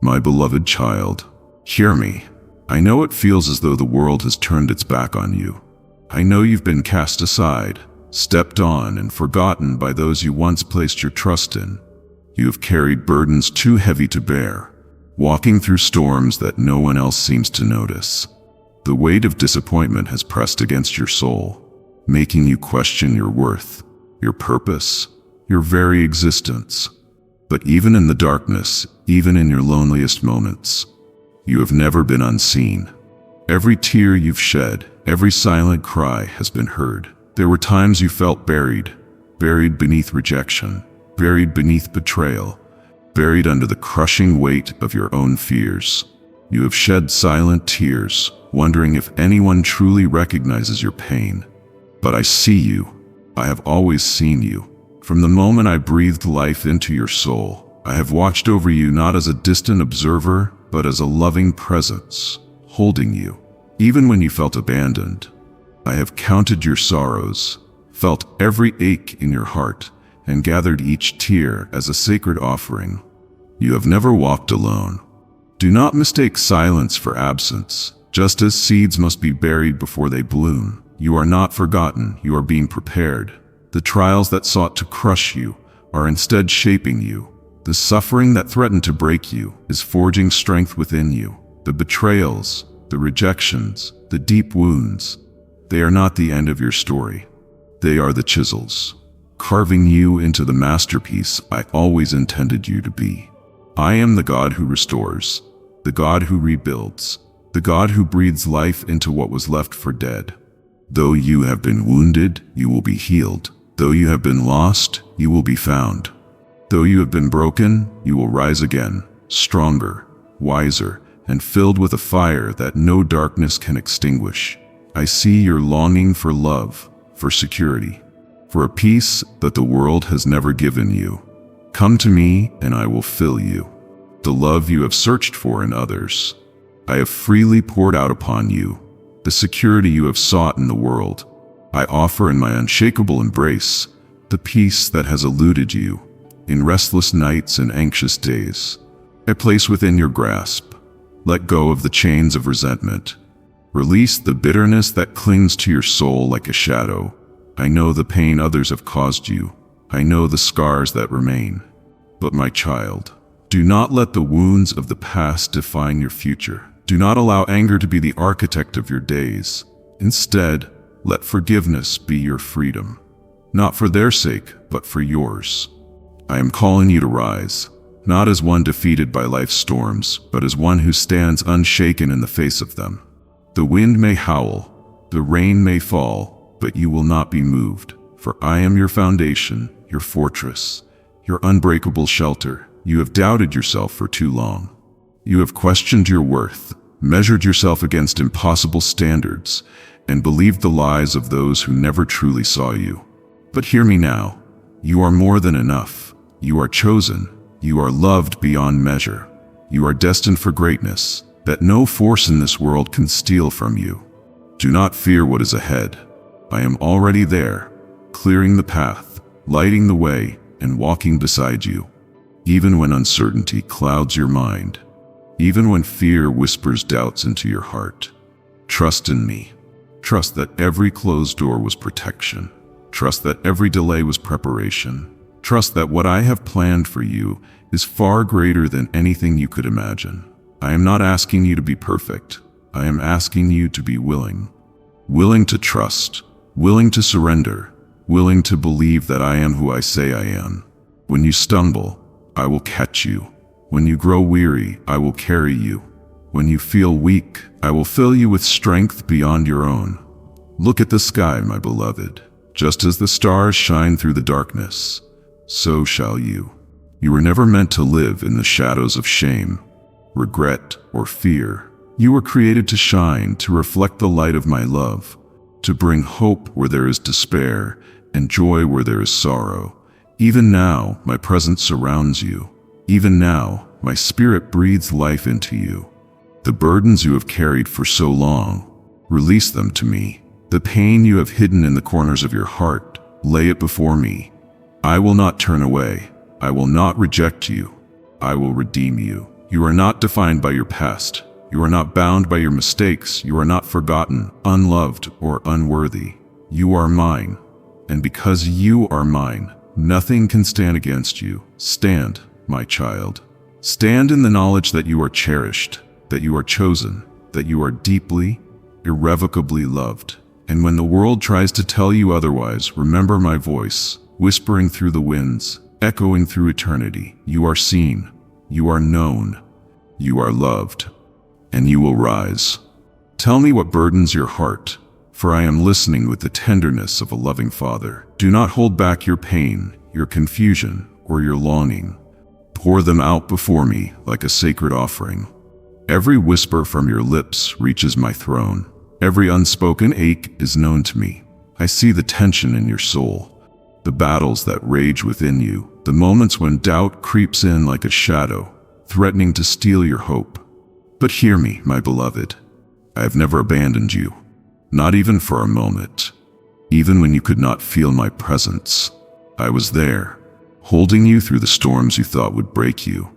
My beloved child, hear me. I know it feels as though the world has turned its back on you. I know you've been cast aside, stepped on, and forgotten by those you once placed your trust in. You have carried burdens too heavy to bear, walking through storms that no one else seems to notice. The weight of disappointment has pressed against your soul, making you question your worth, your purpose, your very existence. But even in the darkness, even in your loneliest moments, you have never been unseen. Every tear you've shed, every silent cry has been heard. There were times you felt buried beneath rejection, buried beneath betrayal, buried under the crushing weight of your own fears. You have shed silent tears, wondering if anyone truly recognizes your pain. But I see you. I have always seen you. From the moment I breathed life into your soul, I have watched over you not as a distant observer, but as a loving presence, holding you. Even when you felt abandoned, I have counted your sorrows, felt every ache in your heart, and gathered each tear as a sacred offering. You have never walked alone. Do not mistake silence for absence. Just as seeds must be buried before they bloom, you are not forgotten, you are being prepared. The trials that sought to crush you are instead shaping you. The suffering that threatened to break you is forging strength within you. The betrayals, the rejections, the deep wounds, they are not the end of your story. They are the chisels, carving you into the masterpiece I always intended you to be. I am the God who restores, the God who rebuilds, the God who breathes life into what was left for dead. Though you have been wounded, you will be healed. Though you have been lost, you will be found. Though you have been broken, you will rise again, stronger, wiser, and filled with a fire that no darkness can extinguish. I see your longing for love, for security, for a peace that the world has never given you. Come to me and I will fill you. The love you have searched for in others, I have freely poured out upon you. The security you have sought in the world, I offer in my unshakable embrace. The peace that has eluded you in restless nights and anxious days, I place within your grasp. Let go of the chains of resentment. Release the bitterness that clings to your soul like a shadow. I know the pain others have caused you. I know the scars that remain. But my child, do not let the wounds of the past define your future. Do not allow anger to be the architect of your days. Instead, let forgiveness be your freedom. Not for their sake, but for yours. I am calling you to rise, not as one defeated by life's storms, but as one who stands unshaken in the face of them. The wind may howl, the rain may fall, but you will not be moved, for I am your foundation, your fortress, your unbreakable shelter. You have doubted yourself for too long. You have questioned your worth, measured yourself against impossible standards, and believed the lies of those who never truly saw you. But hear me now. You are more than enough. You are chosen. You are loved beyond measure. You are destined for greatness that no force in this world can steal from you. Do not fear what is ahead. I am already there, clearing the path, lighting the way, and walking beside you. Even when uncertainty clouds your mind, even when fear whispers doubts into your heart, trust in me. Trust that every closed door was protection. Trust that every delay was preparation. Trust that what I have planned for you is far greater than anything you could imagine. I am not asking you to be perfect. I am asking you to be willing. Willing to trust, willing to surrender, willing to believe that I am who I say I am. When you stumble, I will catch you. When you grow weary, I will carry you. When you feel weak, I will fill you with strength beyond your own. Look at the sky, my beloved. Just as the stars shine through the darkness, so shall you. You were never meant to live in the shadows of shame, regret, or fear. You were created to shine, to reflect the light of my love, to bring hope where there is despair and joy where there is sorrow. Even now, my presence surrounds you. Even now, my spirit breathes life into you. The burdens you have carried for so long, release them to me. The pain you have hidden in the corners of your heart, lay it before me. I will not turn away. I will not reject you. I will redeem you. You are not defined by your past. You are not bound by your mistakes. You are not forgotten, unloved, or unworthy. You are mine. And because you are mine, nothing can stand against you. Stand, my child. Stand in the knowledge that you are cherished, that you are chosen, that you are deeply, irrevocably loved. And when the world tries to tell you otherwise, remember my voice, whispering through the winds, echoing through eternity. You are seen, you are known, you are loved, and you will rise. Tell me what burdens your heart, for I am listening with the tenderness of a loving father. Do not hold back your pain, your confusion, or your longing. Pour them out before me like a sacred offering. Every whisper from your lips reaches my throne. Every unspoken ache is known to me. I see the tension in your soul, the battles that rage within you, the moments when doubt creeps in like a shadow, threatening to steal your hope. But hear me, my beloved. I have never abandoned you, not even for a moment. Even when you could not feel my presence, I was there, holding you through the storms you thought would break you.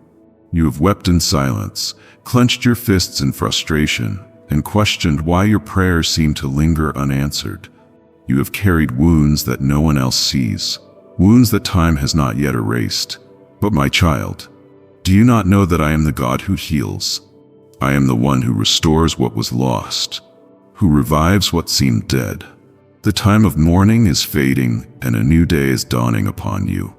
You have wept in silence, clenched your fists in frustration, and questioned why your prayers seem to linger unanswered. You have carried wounds that no one else sees, wounds that time has not yet erased. But my child, do you not know that I am the God who heals? I am the one who restores what was lost, who revives what seemed dead. The time of mourning is fading, and a new day is dawning upon you.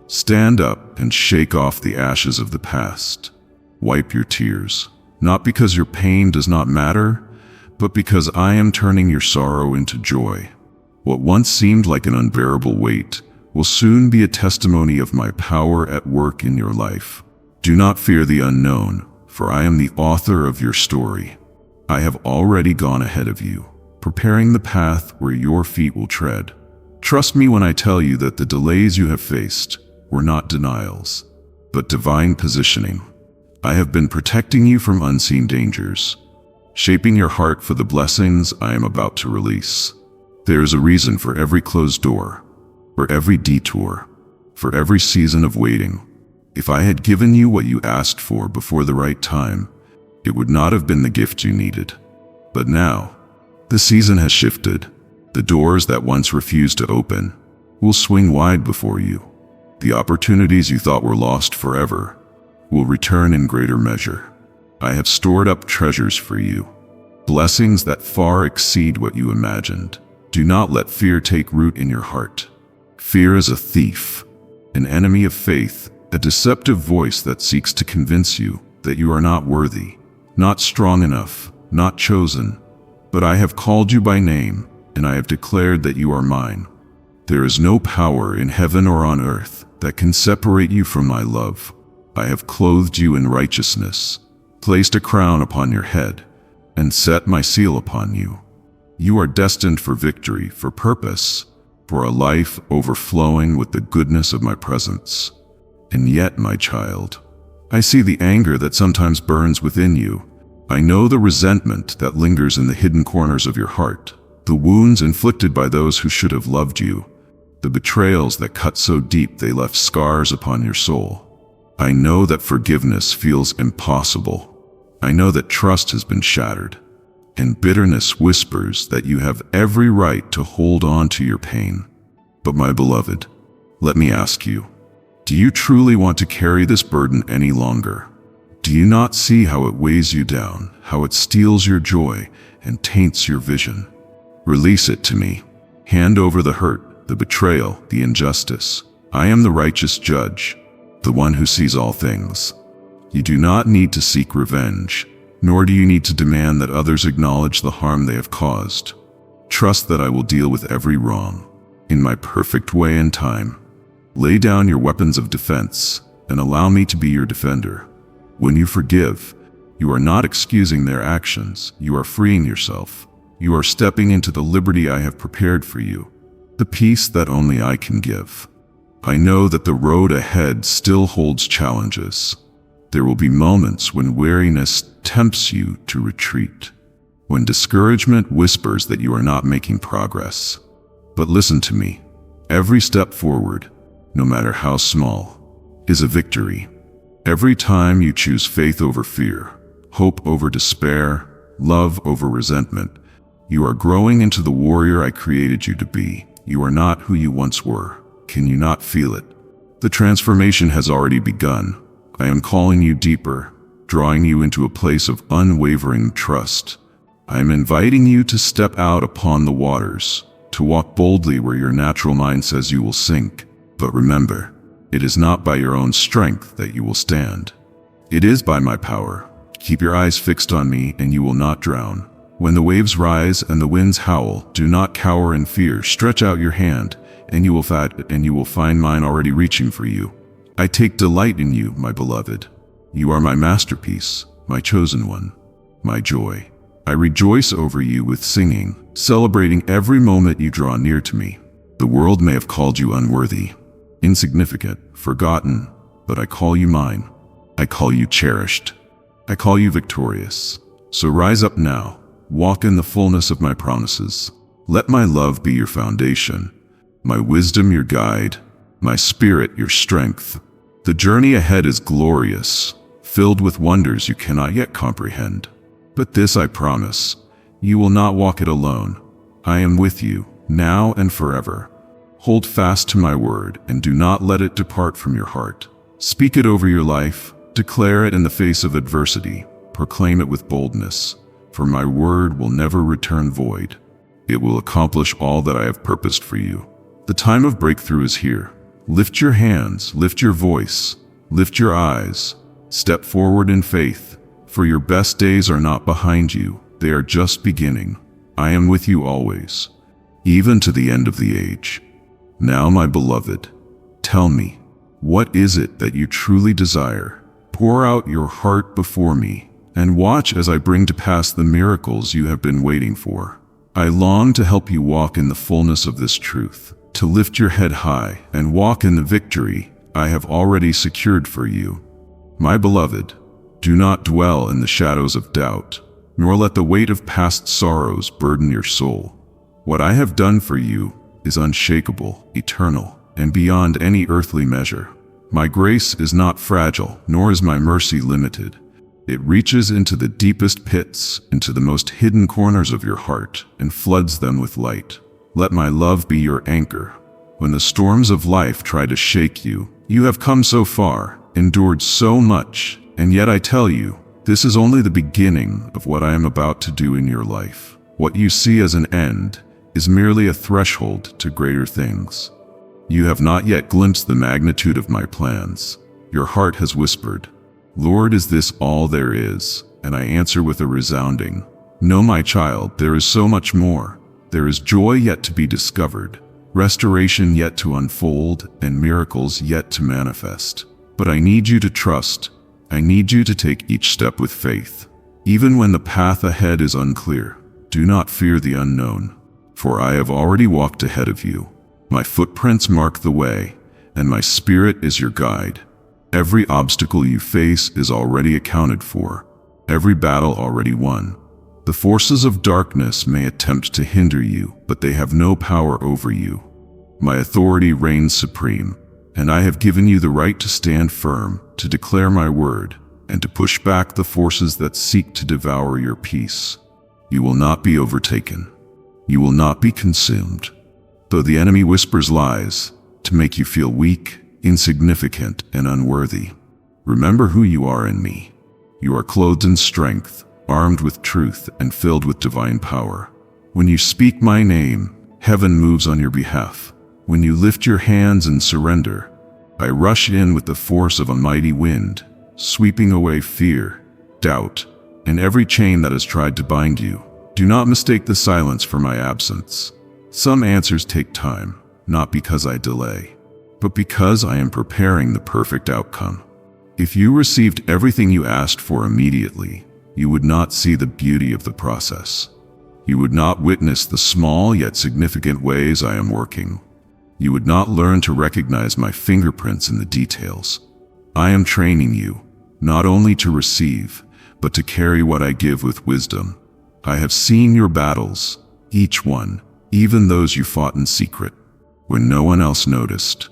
Stand up and shake off the ashes of the past. Wipe your tears, not because your pain does not matter, but because I am turning your sorrow into joy. What once seemed like an unbearable weight will soon be a testimony of my power at work in your life. Do not fear the unknown, for I am the author of your story. I have already gone ahead of you, preparing the path where your feet will tread. Trust me when I tell you that the delays you have faced were not denials, but divine positioning. I have been protecting you from unseen dangers, shaping your heart for the blessings I am about to release. There is a reason for every closed door, for every detour, for every season of waiting. If I had given you what you asked for before the right time, it would not have been the gift you needed. But now, the season has shifted. The doors that once refused to open will swing wide before you. The opportunities you thought were lost forever will return in greater measure. I have stored up treasures for you, blessings that far exceed what you imagined. Do not let fear take root in your heart. Fear is a thief, an enemy of faith, a deceptive voice that seeks to convince you that you are not worthy, not strong enough, not chosen. But I have called you by name, and I have declared that you are mine. There is no power in heaven or on earth that can separate you from my love. I have clothed you in righteousness, placed a crown upon your head, and set my seal upon you. You are destined for victory, for purpose, for a life overflowing with the goodness of my presence. And yet, my child, I see the anger that sometimes burns within you. I know the resentment that lingers in the hidden corners of your heart, the wounds inflicted by those who should have loved you, the betrayals that cut so deep they left scars upon your soul. I know that forgiveness feels impossible. I know that trust has been shattered, and bitterness whispers that you have every right to hold on to your pain. But my beloved, let me ask you, do you truly want to carry this burden any longer? Do you not see how it weighs you down, how it steals your joy and taints your vision? Release it to me. Hand over the hurt, the betrayal, the injustice. I am the righteous judge, the one who sees all things. You do not need to seek revenge, nor do you need to demand that others acknowledge the harm they have caused. Trust that I will deal with every wrong, in my perfect way and time. Lay down your weapons of defense, and allow me to be your defender. When you forgive, you are not excusing their actions, you are freeing yourself. You are stepping into the liberty I have prepared for you, the peace that only I can give. I know that the road ahead still holds challenges. There will be moments when weariness tempts you to retreat, when discouragement whispers that you are not making progress. But listen to me. Every step forward, no matter how small, is a victory. Every time you choose faith over fear, hope over despair, love over resentment, you are growing into the warrior I created you to be. You are not who you once were. Can you not feel it? The transformation has already begun. I am calling you deeper, drawing you into a place of unwavering trust. I am inviting you to step out upon the waters, to walk boldly where your natural mind says you will sink. But remember, it is not by your own strength that you will stand. It is by my power. Keep your eyes fixed on me and you will not drown. When the waves rise and the winds howl, do not cower in fear. Stretch out your hand, and you will find mine already reaching for you. I take delight in you, my beloved. You are my masterpiece, my chosen one, my joy. I rejoice over you with singing, celebrating every moment you draw near to me. The world may have called you unworthy, insignificant, forgotten, but I call you mine. I call you cherished. I call you victorious. So rise up now. Walk in the fullness of my promises. Let my love be your foundation, my wisdom your guide, my spirit your strength. The journey ahead is glorious, filled with wonders you cannot yet comprehend. But this I promise, you will not walk it alone. I am with you, now and forever. Hold fast to my word and do not let it depart from your heart. Speak it over your life, declare it in the face of adversity, proclaim it with boldness. For my word will never return void. It will accomplish all that I have purposed for you. The time of breakthrough is here. Lift your hands, lift your voice, lift your eyes. Step forward in faith, for your best days are not behind you. They are just beginning. I am with you always, even to the end of the age. Now, my beloved, tell me, what is it that you truly desire? Pour out your heart before me, and watch as I bring to pass the miracles you have been waiting for. I long to help you walk in the fullness of this truth, to lift your head high and walk in the victory I have already secured for you. My beloved, do not dwell in the shadows of doubt, nor let the weight of past sorrows burden your soul. What I have done for you is unshakable, eternal, and beyond any earthly measure. My grace is not fragile, nor is my mercy limited. It reaches into the deepest pits, into the most hidden corners of your heart, and floods them with light. Let my love be your anchor. When the storms of life try to shake you, you have come so far, endured so much, and yet I tell you, this is only the beginning of what I am about to do in your life. What you see as an end is merely a threshold to greater things. You have not yet glimpsed the magnitude of my plans. Your heart has whispered, Lord, is this all there is? And I answer with a resounding, no, my child, there is so much more. There is joy yet to be discovered, restoration yet to unfold, and miracles yet to manifest. But I need you to trust. I need you to take each step with faith. Even when the path ahead is unclear, do not fear the unknown, for I have already walked ahead of you. My footprints mark the way, and my spirit is your guide. Every obstacle you face is already accounted for, every battle already won. The forces of darkness may attempt to hinder you, but they have no power over you. My authority reigns supreme, and I have given you the right to stand firm, to declare my word, and to push back the forces that seek to devour your peace. You will not be overtaken. You will not be consumed. Though the enemy whispers lies to make you feel weak, insignificant, and unworthy, remember who you are in me. You are clothed in strength, armed with truth, and filled with divine power. When you speak my name, heaven moves on your behalf. When you lift your hands in surrender, I rush in with the force of a mighty wind, sweeping away fear, doubt, and every chain that has tried to bind you. Do not mistake the silence for my absence. Some answers take time, not because I delay, but because I am preparing the perfect outcome. If you received everything you asked for immediately, you would not see the beauty of the process. You would not witness the small yet significant ways I am working. You would not learn to recognize my fingerprints in the details. I am training you, not only to receive, but to carry what I give with wisdom. I have seen your battles, each one, even those you fought in secret, when no one else noticed.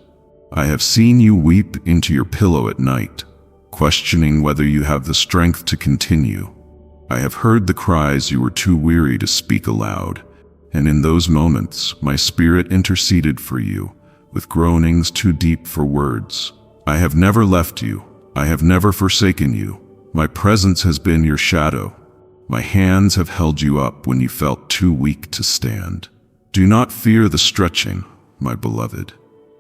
I have seen you weep into your pillow at night, questioning whether you have the strength to continue. I have heard the cries you were too weary to speak aloud, and in those moments, my spirit interceded for you, with groanings too deep for words. I have never left you. I have never forsaken you. My presence has been your shadow. My hands have held you up when you felt too weak to stand. Do not fear the stretching, my beloved.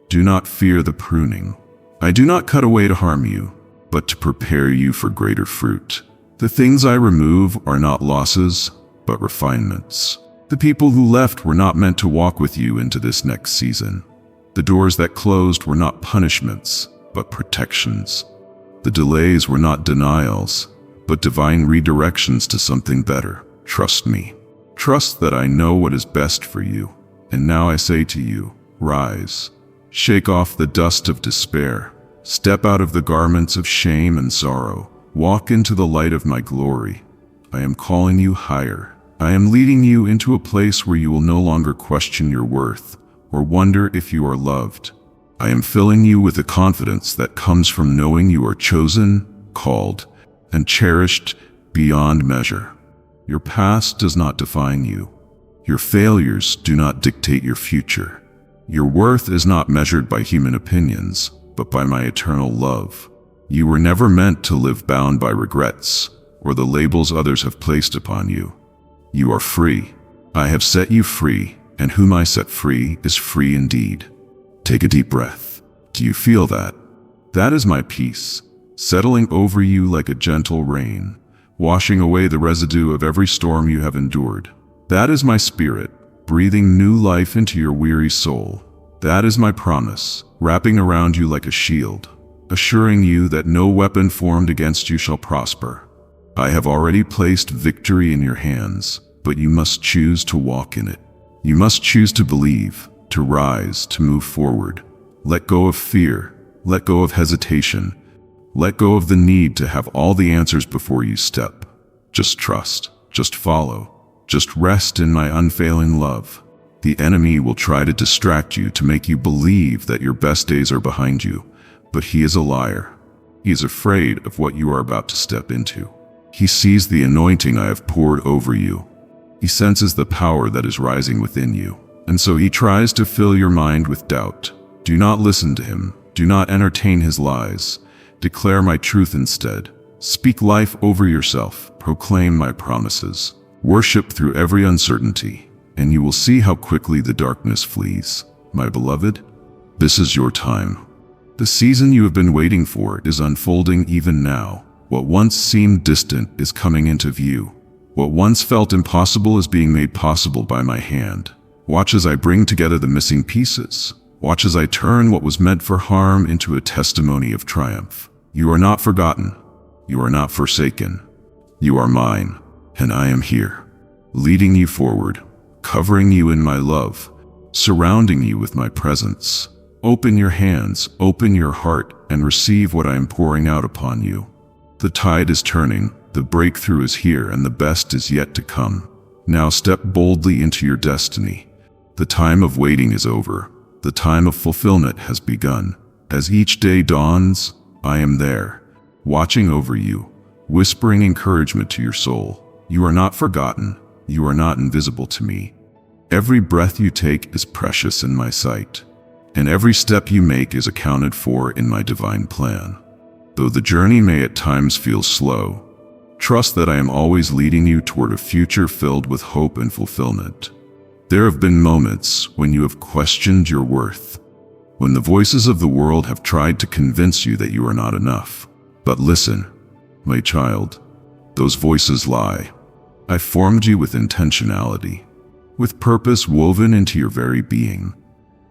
Do not fear the pruning. I do not cut away to harm you, but to prepare you for greater fruit. The things I remove are not losses, but refinements. The people who left were not meant to walk with you into this next season. The doors that closed were not punishments, but protections. The delays were not denials, but divine redirections to something better. Trust me. Trust that I know what is best for you. And now I say to you, rise. Shake off the dust of despair. Step out of the garments of shame and sorrow. Walk into the light of my glory. I am calling you higher. I am leading you into a place where you will no longer question your worth or wonder if you are loved. I am filling you with the confidence that comes from knowing you are chosen, called, and cherished beyond measure. Your past does not define you. Your failures do not dictate your future. Your worth is not measured by human opinions, but by my eternal love. You were never meant to live bound by regrets or the labels others have placed upon you. You are free. I have set you free, and whom I set free is free indeed. Take a deep breath. Do you feel that? That is my peace, settling over you like a gentle rain, washing away the residue of every storm you have endured. That is my spirit, breathing new life into your weary soul. That is my promise, wrapping around you like a shield, assuring you that no weapon formed against you shall prosper. I have already placed victory in your hands, but you must choose to walk in it. You must choose to believe, to rise, to move forward. Let go of fear, let go of hesitation, let go of the need to have all the answers before you step. Just trust, just follow, just rest in my unfailing love. The enemy will try to distract you to make you believe that your best days are behind you, but he is a liar. He is afraid of what you are about to step into. He sees the anointing I have poured over you. He senses the power that is rising within you, and so he tries to fill your mind with doubt. Do not listen to him. Do not entertain his lies. Declare my truth instead. Speak life over yourself. Proclaim my promises. Worship through every uncertainty, and you will see how quickly the darkness flees. My beloved, this is your time. The season you have been waiting for is unfolding even now. What once seemed distant is coming into view. What once felt impossible is being made possible by my hand. Watch as I bring together the missing pieces. Watch as I turn what was meant for harm into a testimony of triumph. You are not forgotten. You are not forsaken. You are mine, and I am here, leading you forward, covering you in my love, surrounding you with my presence. Open your hands, open your heart, and receive what I am pouring out upon you. The tide is turning, the breakthrough is here, and the best is yet to come. Now step boldly into your destiny. The time of waiting is over. The time of fulfillment has begun. As each day dawns, I am there, watching over you, whispering encouragement to your soul. You are not forgotten. You are not invisible to me. Every breath you take is precious in my sight, and every step you make is accounted for in my divine plan. Though the journey may at times feel slow, trust that I am always leading you toward a future filled with hope and fulfillment. There have been moments when you have questioned your worth, when the voices of the world have tried to convince you that you are not enough. But listen, my child, those voices lie. I formed you with intentionality, with purpose woven into your very being.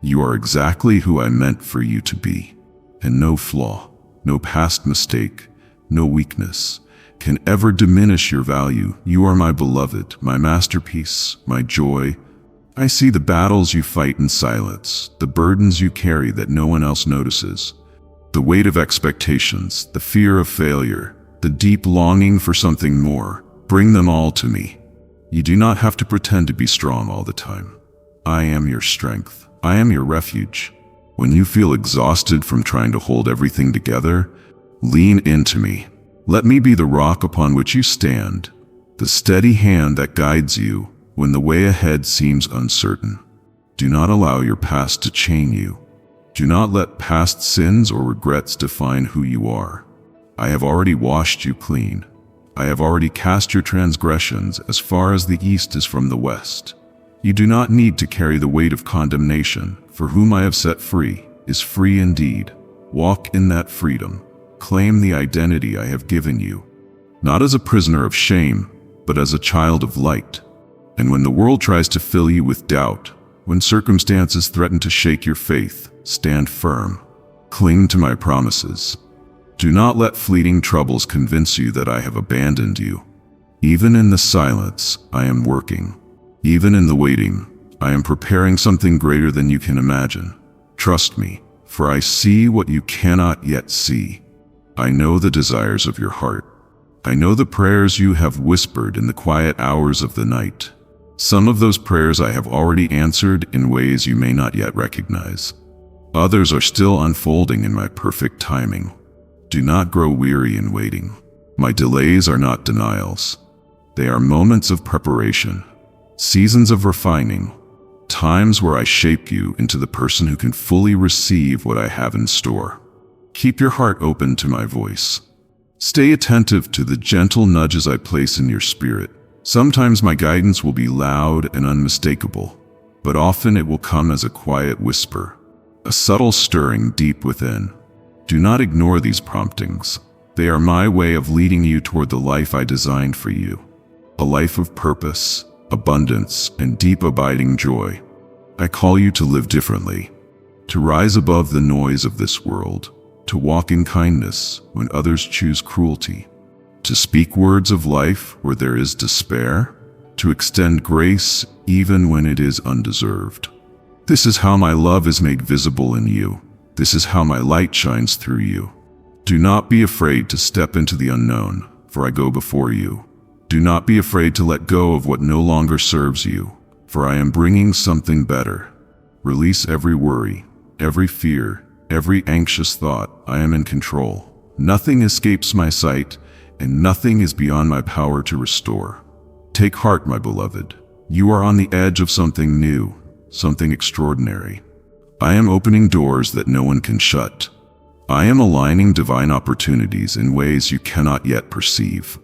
You are exactly who I meant for you to be, and no flaw, no past mistake, no weakness can ever diminish your value. You are my beloved, my masterpiece, my joy. I see the battles you fight in silence, the burdens you carry that no one else notices, the weight of expectations, the fear of failure, the deep longing for something more. Bring them all to me. You do not have to pretend to be strong all the time. I am your strength. I am your refuge. When you feel exhausted from trying to hold everything together, Lean into me. Let me be the rock upon which you stand, the steady hand that guides you when the way ahead seems uncertain. Do not allow your past to chain you. Do not let past sins or regrets define who you are. I have already washed you clean. I have already cast your transgressions as far as the east is from the west. You do not need to carry the weight of condemnation, for whom I have set free is free indeed. Walk in that freedom. Claim the identity I have given you, not as a prisoner of shame, but as a child of light. And when the world tries to fill you with doubt, when circumstances threaten to shake your faith, stand firm. Cling to my promises. Do not let fleeting troubles convince you that I have abandoned you. Even in the silence, I am working. Even in the waiting, I am preparing something greater than you can imagine. Trust me, for I see what you cannot yet see. I know the desires of your heart. I know the prayers you have whispered in the quiet hours of the night. Some of those prayers I have already answered in ways you may not yet recognize. Others are still unfolding in my perfect timing. Do not grow weary in waiting. My delays are not denials. They are moments of preparation, seasons of refining, times where I shape you into the person who can fully receive what I have in store. Keep your heart open to my voice. Stay attentive to the gentle nudges I place in your spirit. Sometimes my guidance will be loud and unmistakable, but often it will come as a quiet whisper, a subtle stirring deep within. Do not ignore these promptings. They are my way of leading you toward the life I designed for you. A life of purpose, abundance, and deep abiding joy. I call you to live differently, to rise above the noise of this world, to walk in kindness when others choose cruelty, to speak words of life where there is despair, to extend grace even when it is undeserved. This is how my love is made visible in you. This is how my light shines through you. Do not be afraid to step into the unknown, for I go before you. Do not be afraid to let go of what no longer serves you, for I am bringing something better. Release every worry, every fear, every anxious thought. I am in control. Nothing escapes my sight, and nothing is beyond my power to restore. Take heart, my beloved. You are on the edge of something new, something extraordinary. I am opening doors that no one can shut. I am aligning divine opportunities in ways you cannot yet perceive.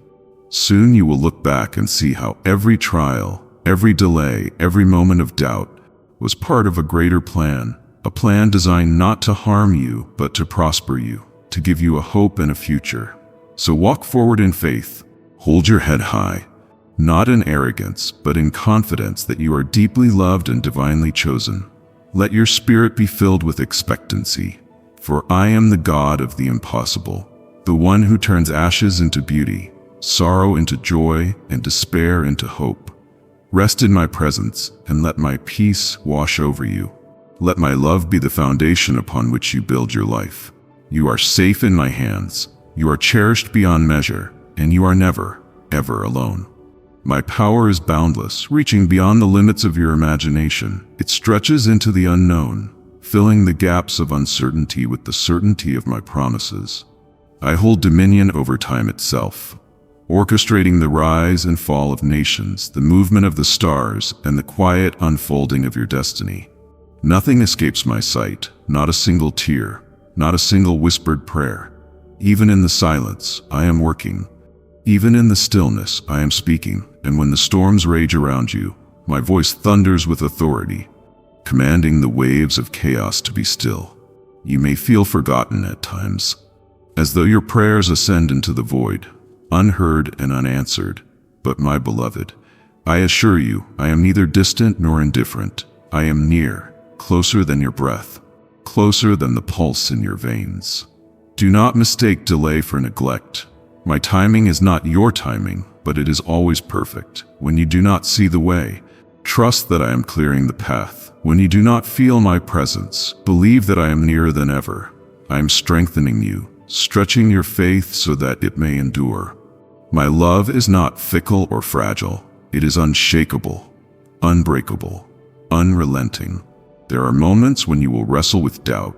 Soon you will look back and see how every trial, every delay, every moment of doubt was part of a greater plan. A plan designed not to harm you, but to prosper you, to give you a hope and a future. So walk forward in faith. Hold your head high, not in arrogance, but in confidence that you are deeply loved and divinely chosen. Let your spirit be filled with expectancy, for I am the God of the impossible, the one who turns ashes into beauty, sorrow into joy, and despair into hope. Rest in my presence and let my peace wash over you. Let my love be the foundation upon which you build your life. You are safe in my hands. You are cherished beyond measure, and you are never, ever alone. My power is boundless, reaching beyond the limits of your imagination. It stretches into the unknown, filling the gaps of uncertainty with the certainty of my promises. I hold dominion over time itself, orchestrating the rise and fall of nations, the movement of the stars, and the quiet unfolding of your destiny. Nothing escapes my sight, not a single tear, not a single whispered prayer. Even in the silence, I am working. Even in the stillness, I am speaking, and when the storms rage around you, my voice thunders with authority, commanding the waves of chaos to be still. You may feel forgotten at times, as though your prayers ascend into the void, unheard and unanswered. But my beloved, I assure you, I am neither distant nor indifferent. I am near, closer than your breath, closer than the pulse in your veins. Do not mistake delay for neglect. My timing is not your timing, but it is always perfect. When you do not see the way, trust that I am clearing the path. When you do not feel my presence, believe that I am nearer than ever. I am strengthening you, stretching your faith so that it may endure. My love is not fickle or fragile. It is unshakable, unbreakable, unrelenting. There are moments when you will wrestle with doubt,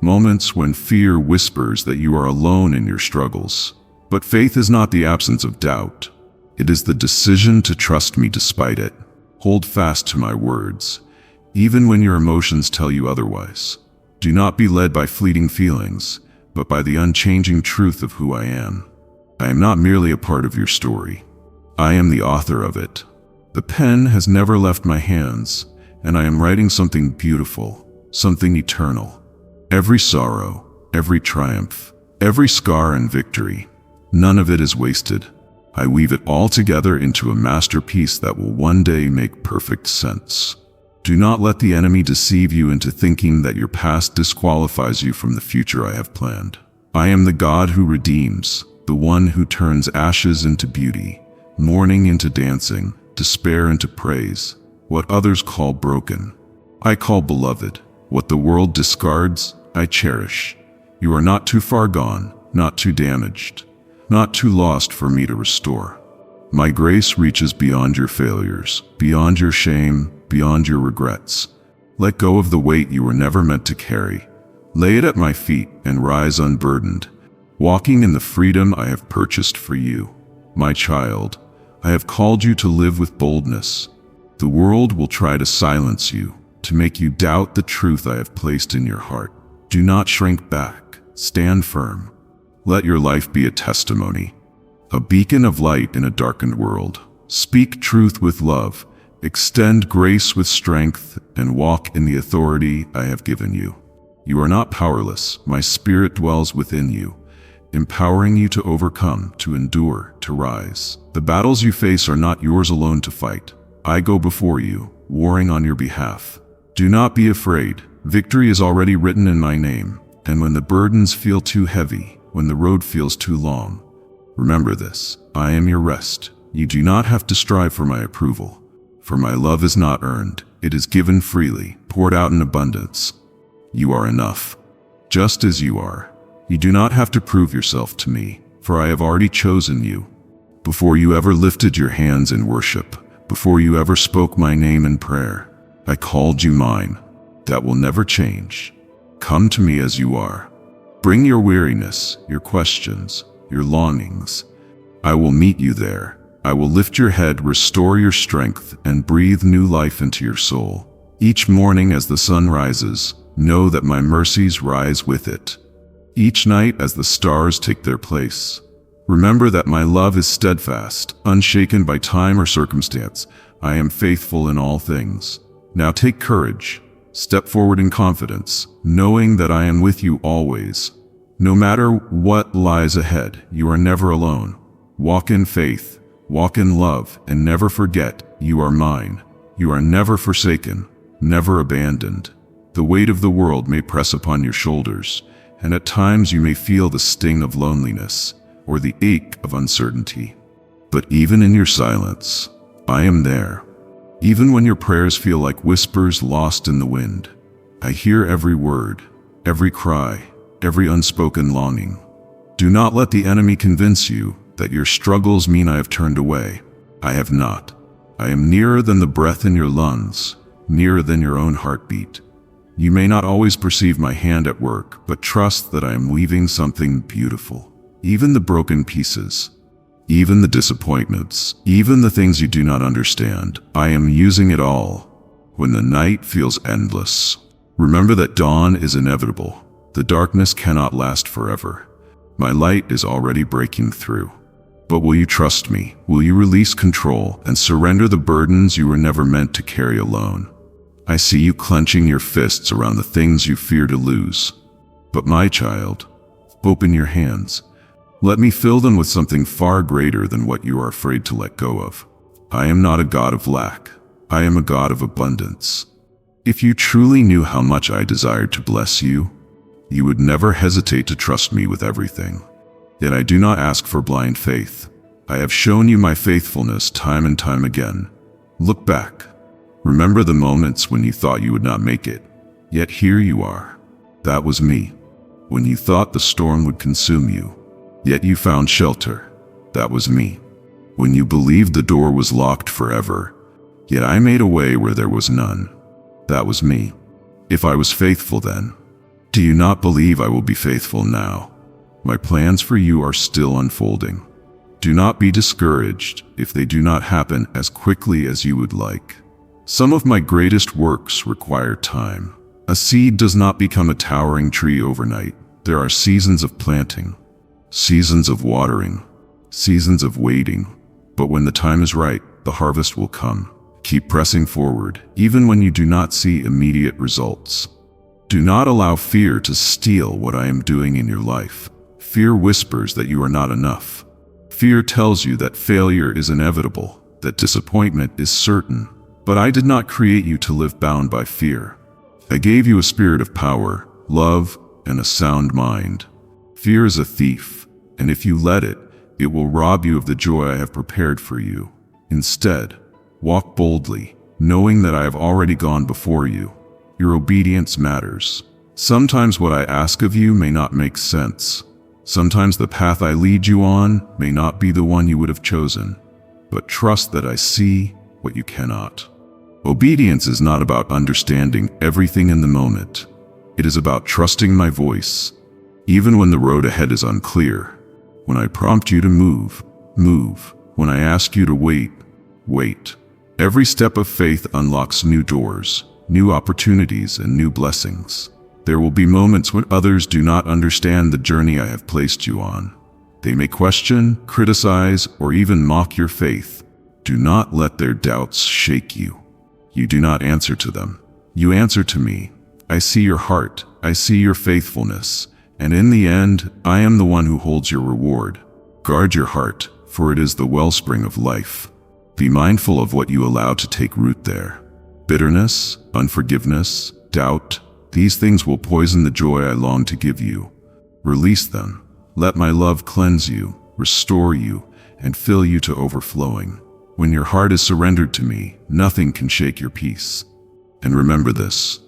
Moments when fear whispers that you are alone in your struggles. But faith is not the absence of doubt. It is the decision to trust me despite it. Hold fast to my words, even when your emotions tell you otherwise. Do not be led by fleeting feelings, but by the unchanging truth of who I am. I am not merely a part of your story. I am the author of it. The pen has never left my hands, and I am writing something beautiful, something eternal. Every sorrow, every triumph, every scar and victory, none of it is wasted. I weave it all together into a masterpiece that will one day make perfect sense. Do not let the enemy deceive you into thinking that your past disqualifies you from the future I have planned. I am the God who redeems, the one who turns ashes into beauty, mourning into dancing, despair into praise. What others call broken, I call beloved. What the world discards, I cherish. You are not too far gone, not too damaged, not too lost for me to restore. My grace reaches beyond your failures, beyond your shame, beyond your regrets. Let go of the weight you were never meant to carry. Lay it at my feet and rise unburdened, walking in the freedom I have purchased for you. My child, I have called you to live with boldness. The world will try to silence you, to make you doubt the truth I have placed in your heart. Do not shrink back. Stand firm. Let your life be a testimony, a beacon of light in a darkened world. Speak truth with love, extend grace with strength, and walk in the authority I have given you. You are not powerless. My spirit dwells within you, empowering you to overcome, to endure, to rise. The battles you face are not yours alone to fight. I go before you, warring on your behalf. Do not be afraid. Victory is already written in my name. And when the burdens feel too heavy, when the road feels too long, remember this: I am your rest. You do not have to strive for my approval, for my love is not earned. It is given freely, poured out in abundance. You are enough, just as you are. You do not have to prove yourself to me, for I have already chosen you. Before you ever lifted your hands in worship, before you ever spoke my name in prayer, I called you mine. That will never change. Come to me as you are. Bring your weariness, your questions, your longings. I will meet you there. I will lift your head, restore your strength, and breathe new life into your soul. Each morning as the sun rises, know that my mercies rise with it. Each night as the stars take their place, remember that my love is steadfast, unshaken by time or circumstance. I am faithful in all things. Now take courage. Step forward in confidence, knowing that I am with you always. No matter what lies ahead, you are never alone. Walk in faith, walk in love, and never forget, you are mine. You are never forsaken, never abandoned. The weight of the world may press upon your shoulders, and at times you may feel the sting of loneliness or the ache of uncertainty. But even in your silence, I am there. Even when your prayers feel like whispers lost in the wind, I hear every word, every cry, every unspoken longing. Do not let the enemy convince you that your struggles mean I have turned away. I have not. I am nearer than the breath in your lungs, nearer than your own heartbeat. You may not always perceive my hand at work, but trust that I am weaving something beautiful. Even the broken pieces, even the disappointments, even the things you do not understand, I am using it all. When the night feels endless, remember that dawn is inevitable. The darkness cannot last forever. My light is already breaking through. But will you trust me? Will you release control and surrender the burdens you were never meant to carry alone? I see you clenching your fists around the things you fear to lose. But my child, open your hands. Let me fill them with something far greater than what you are afraid to let go of. I am not a God of lack. I am a God of abundance. If you truly knew how much I desired to bless you, you would never hesitate to trust me with everything. Yet I do not ask for blind faith. I have shown you my faithfulness time and time again. Look back. Remember the moments when you thought you would not make it. Yet here you are. That was me. When you thought the storm would consume you, yet you found shelter. That was me. When you believed the door was locked forever, yet I made a way where there was none. That was me. If I was faithful then, Do you not believe I will be faithful now? My plans for you are still unfolding. Do not be discouraged if they do not happen as quickly as you would like. Some of my greatest works require time. A seed does not become a towering tree overnight. There are seasons of planting, seasons of watering, seasons of waiting. But when the time is right, the harvest will come. Keep pressing forward, even when you do not see immediate results. Do not allow fear to steal what I am doing in your life. Fear whispers that you are not enough. Fear tells you that failure is inevitable, that disappointment is certain. But I did not create you to live bound by fear. I gave you a spirit of power, love, and a sound mind. Fear is a thief, and if you let it, it will rob you of the joy I have prepared for you. Instead, walk boldly, knowing that I have already gone before you. Your obedience matters. Sometimes what I ask of you may not make sense. Sometimes the path I lead you on may not be the one you would have chosen. But trust that I see what you cannot. Obedience is not about understanding everything in the moment. It is about trusting my voice, even when the road ahead is unclear. When I prompt you to move, move. When I ask you to wait, wait. Every step of faith unlocks new doors, new opportunities, and new blessings. There will be moments when others do not understand the journey I have placed you on. They may question, criticize, or even mock your faith. Do not let their doubts shake you. You do not answer to them. You answer to me. I see your heart. I see your faithfulness. And in the end, I am the one who holds your reward. Guard your heart, for it is the wellspring of life. Be mindful of what you allow to take root there. Bitterness, unforgiveness, doubt, these things will poison the joy I long to give you. Release them. Let my love cleanse you, restore you, and fill you to overflowing. When your heart is surrendered to me, nothing can shake your peace. And remember this,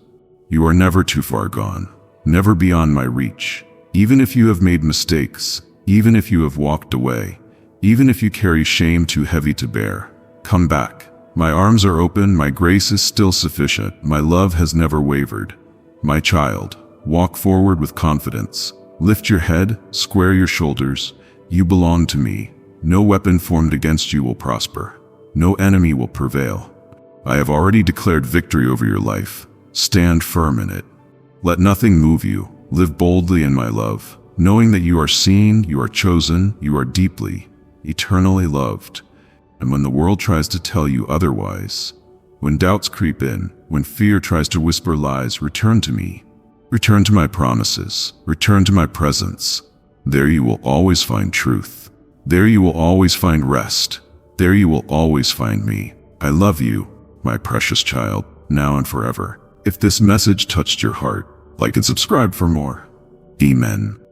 you are never too far gone, never beyond my reach. Even if you have made mistakes, even if you have walked away, even if you carry shame too heavy to bear, come back. My arms are open, my grace is still sufficient, my love has never wavered. My child, walk forward with confidence. Lift your head, square your shoulders. You belong to me. No weapon formed against you will prosper. No enemy will prevail. I have already declared victory over your life. Stand firm in it. Let nothing move you. Live boldly in my love, knowing that you are seen, you are chosen, you are deeply, eternally loved. And when the world tries to tell you otherwise, when doubts creep in, when fear tries to whisper lies, return to me. Return to my promises. Return to my presence. There you will always find truth. There you will always find rest. There you will always find me. I love you, my precious child, now and forever. If this message touched your heart, like and subscribe for more. Amen.